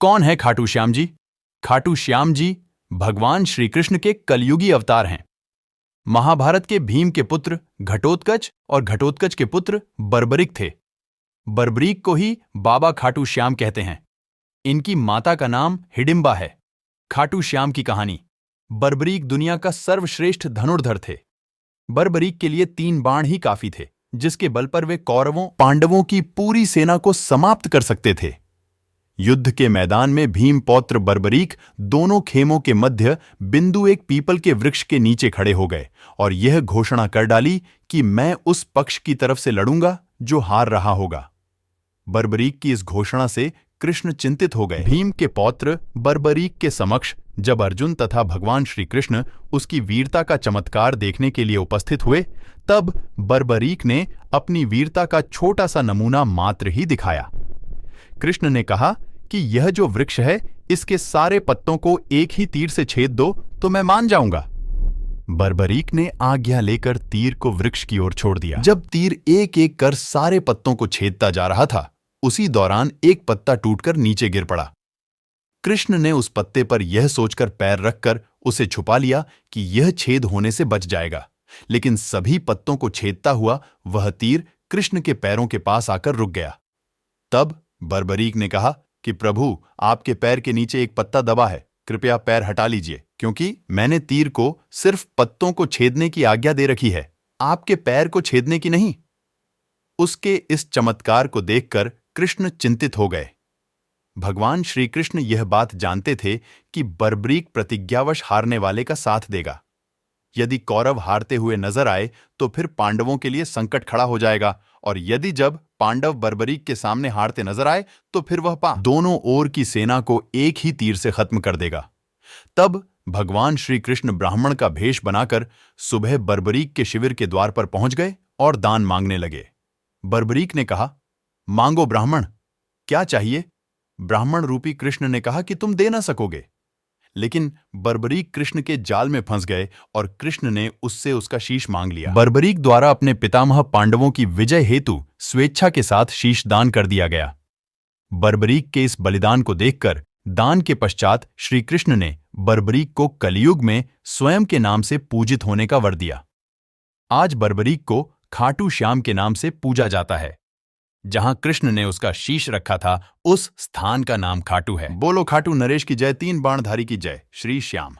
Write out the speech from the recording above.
कौन है खाटू श्याम जी? खाटू श्याम जी भगवान श्री कृष्ण के कलयुगी अवतार हैं। महाभारत के भीम के पुत्र घटोत्कच और घटोत्कच के पुत्र बर्बरिक थे। बर्बरीक को ही बाबा खाटू श्याम कहते हैं। इनकी माता का नाम हिडिंबा है। खाटू श्याम की कहानी। बर्बरीक दुनिया का सर्वश्रेष्ठ धनुर्धर थे। बर्बरीक के लिए 3 बाण ही काफी थे, जिसके बल पर वे कौरवों पांडवों की पूरी सेना को समाप्त कर सकते थे। युद्ध के मैदान में भीम पौत्र बर्बरीक दोनों खेमों के मध्य बिंदु एक पीपल के वृक्ष के नीचे खड़े हो गए और यह घोषणा कर डाली कि मैं उस पक्ष की तरफ से लड़ूंगा जो हार रहा होगा। बर्बरीक की इस घोषणा से कृष्ण चिंतित हो गए। भीम के पौत्र बर्बरीक के समक्ष जब अर्जुन तथा भगवान श्री कृष्ण उसकी वीरता का चमत्कार देखने के लिए उपस्थित हुए, तब बर्बरीक ने अपनी वीरता का छोटा सा नमूना मात्र ही दिखाया। कृष्ण ने कहा कि यह जो वृक्ष है, इसके सारे पत्तों को एक ही तीर से छेद दो तो मैं मान जाऊंगा। बर्बरीक ने आज्ञा लेकर तीर को वृक्ष की ओर छोड़ दिया। जब तीर एक एक कर सारे पत्तों को छेदता जा रहा था, उसी दौरान एक पत्ता टूटकर नीचे गिर पड़ा। कृष्ण ने उस पत्ते पर यह सोचकर पैर रखकर उसे छुपा लिया कि यह छेद होने से बच जाएगा, लेकिन सभी पत्तों को छेदता हुआ वह तीर कृष्ण के पैरों के पास आकर रुक गया। तब बर्बरीक ने कहा कि प्रभु, आपके पैर के नीचे एक पत्ता दबा है, कृपया पैर हटा लीजिए, क्योंकि मैंने तीर को सिर्फ पत्तों को छेदने की आज्ञा दे रखी है, आपके पैर को छेदने की नहीं। उसके इस चमत्कार को देखकर कृष्ण चिंतित हो गए। भगवान श्री कृष्ण यह बात जानते थे कि बर्बरीक प्रतिज्ञावश हारने वाले का साथ देगा। यदि कौरव हारते हुए नजर आए तो फिर पांडवों के लिए संकट खड़ा हो जाएगा, और यदि जब पांडव बर्बरीक के सामने हारते नजर आए तो फिर वह दोनों ओर की सेना को एक ही तीर से खत्म कर देगा। तब भगवान श्री कृष्ण ब्राह्मण का भेष बनाकर सुबह बर्बरीक के शिविर के द्वार पर पहुंच गए और दान मांगने लगे। बर्बरीक ने कहा, मांगो ब्राह्मण, क्या चाहिए? ब्राह्मण रूपी कृष्ण ने कहा कि तुम दे ना सकोगे। लेकिन बर्बरीक कृष्ण के जाल में फंस गए और कृष्ण ने उससे उसका शीश मांग लिया। बर्बरीक द्वारा अपने पितामह पांडवों की विजय हेतु स्वेच्छा के साथ शीश दान कर दिया गया। बर्बरीक के इस बलिदान को देखकर दान के पश्चात श्री कृष्ण ने बर्बरीक को कलयुग में स्वयं के नाम से पूजित होने का वर दिया। आज बर्बरीक को खाटू श्याम के नाम से पूजा जाता है। जहां कृष्ण ने उसका शीश रखा था, उस स्थान का नाम खाटू है। बोलो खाटू नरेश की जय, 3 बाणधारी की जय, श्री श्याम।